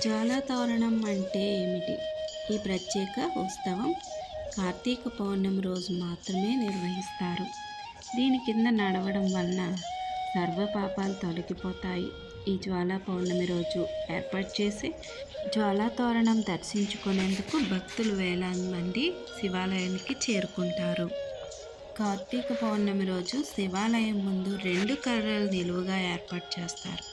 జ్వాలా తోరణం అంటే ఏమిటి? ఈ ప్రత్యేక ఉత్సవం కార్తీక పౌర్ణమి రోజు మాత్రమే నిర్వహిస్తారు. దీని కింద నడవడం వలన సర్వ పాపాలు తొలగిపోతాయి. ఈ జ్వాలా పౌర్ణమి రోజు ఏర్పాటు చేసి జ్వాలా తోరణం దర్శించుకునేందుకు భక్తులు వేలాది మంది శివాలయానికి చేరుకుంటారు. కార్తీక పౌర్ణమి రోజు శివాలయం ముందు 2 కర్రలు నిలువుగా ఏర్పాటు చేస్తారు.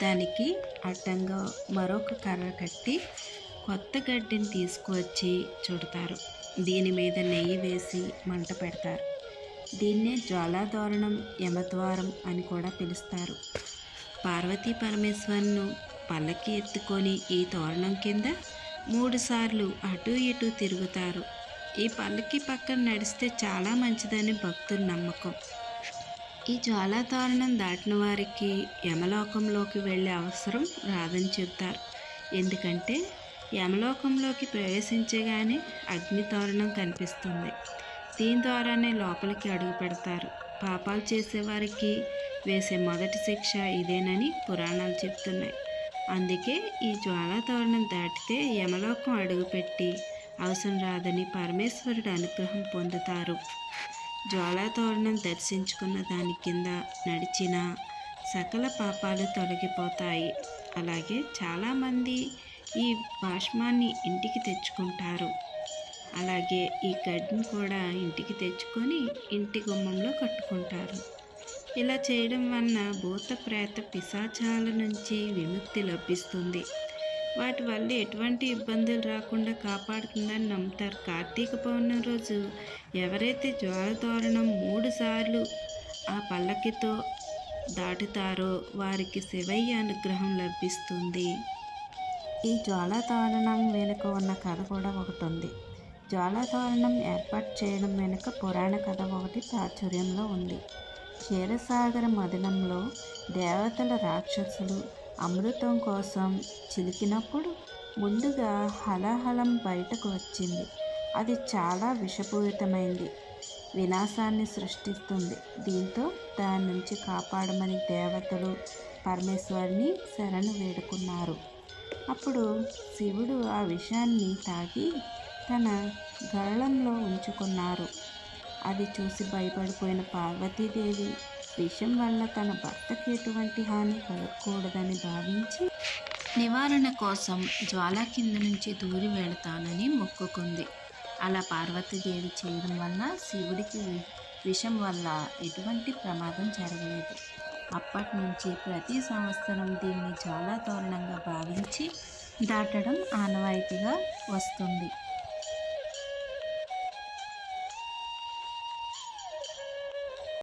దానికి అడ్డంగా మరొక కర్ర కట్టి కొత్త గడ్డిని తీసుకువచ్చి చుడతారు. దీని మీద నెయ్యి వేసి మంట పెడతారు. దీన్నే జ్వాలాతోరణం, యమద్వారం అని కూడా పిలుస్తారు. పార్వతీ పరమేశ్వరును పల్లకి ఎత్తుకొని ఈ తోరణం కింద 3 సార్లు అటు ఇటు తిరుగుతారు. ఈ పల్లకి పక్కన నడిస్తే చాలా మంచిదని భక్తుల నమ్మకం. ఈ జ్వాలాతోరణం దాటిన వారికి యమలోకంలోకి వెళ్ళే అవసరం రాదని చెబుతారు. ఎందుకంటే యమలోకంలోకి ప్రవేశించగానే అగ్నితోరణం కనిపిస్తుంది. దీని ద్వారానే లోపలికి అడుగు పెడతారు. పాపాలు చేసేవారికి వేసే మొదటి శిక్ష ఇదేనని పురాణాలు చెప్తున్నాయి. అందుకే ఈ జ్వాలాతోరణం దాటితే యమలోకం అడుగుపెట్టి అవసరం రాదని పరమేశ్వరుడు అనుగ్రహం పొందుతారు. జ్వాలాతోరణం దర్శించుకున్న దాని కింద నడిచిన సకల పాపాలు తొలగిపోతాయి. అలాగే చాలామంది ఈ భస్మాన్ని ఇంటికి తెచ్చుకుంటారు. అలాగే ఈ గడ్డిని కూడా ఇంటికి తెచ్చుకొని ఇంటి గుమ్మంలో కట్టుకుంటారు. ఇలా చేయడం వలన భూత ప్రేత పిశాచాల నుంచి విముక్తి లభిస్తుంది. వాటి వల్ల ఎటువంటి ఇబ్బందులు రాకుండా కాపాడుతుందని నమ్ముతారు. కార్తీక పౌర్ణమి రోజు ఎవరైతే జ్వాలాతోరణం 3 సార్లు ఆ పల్లకితో దాటుతారో వారికి శివయ్య అనుగ్రహం లభిస్తుంది. ఈ జ్వాలాతోరణం వెనుక ఉన్న కథ కూడా ఒకటి ఉంది. జ్వాలాతోరణం ఏర్పాటు చేయడం వెనుక పురాణ కథ ఒకటి ప్రాచుర్యంలో ఉంది. క్షీరసాగర మథనంలో దేవతల రాక్షసులు అమృతం కోసం చిలికినప్పుడు ముందుగా హలాహలం బయటకు వచ్చింది. అది చాలా విషపూరితమైంది, వినాశాన్ని సృష్టిస్తుంది. దీంతో దాని నుంచి కాపాడమని దేవతలు పరమేశ్వరుని శరణు వేడుకున్నారు. అప్పుడు శివుడు ఆ విషాన్ని తాగి తన గరళంలో ఉంచుకున్నారు. అది చూసి భయపడిపోయిన పార్వతీదేవి విషం వల్ల తన భర్తకి ఎటువంటి హాని కలగకూడదని భావించి నివారణ కోసం జ్వాల కింద నుంచి దూరి వెళతానని మొక్కుకుంది. అలా పార్వతీదేవి చేయడం వల్ల శివుడికి విషం వల్ల ఎటువంటి ప్రమాదం జరగలేదు. అప్పటి నుంచి ప్రతి సంవత్సరం దీన్ని జ్వాలాతోరణంగా భావించి దాటడం ఆనవాయితీగా వస్తుంది.